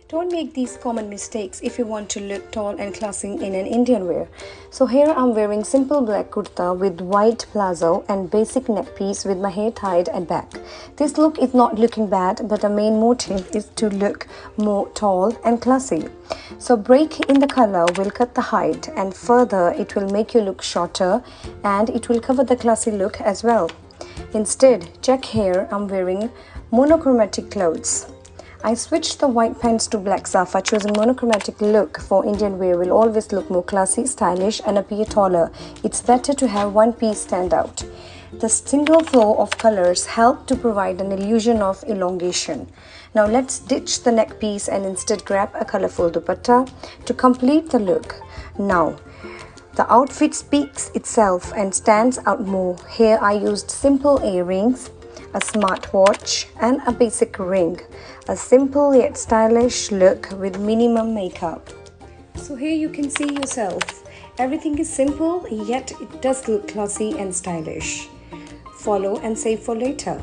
Don't make these common mistakes if you want to look tall and classy in an Indian wear. So here I'm wearing simple black kurta with white palazzo and basic neck piece with my hair tied at back. This look is not looking bad, but the main motive is to look more tall and classy. So break in the color will cut the height, and further it will make you look shorter, and it will cover the classy look as well. Instead, check here, I'm wearing monochromatic clothes. I switched the white pants to black safa. Choosing monochromatic look for Indian wear will always look more classy, stylish and appear taller. It's better to have one piece stand out. The single flow of colors help to provide an illusion of elongation. Now let's ditch the neck piece and instead grab a colorful dupatta to complete the look. Now, the outfit speaks itself and stands out more. Here I used simple earrings, a smartwatch and a basic ring. A simple yet stylish look with minimum makeup. So here you can see yourself. Everything is simple yet it does look classy and stylish. Follow and save for later.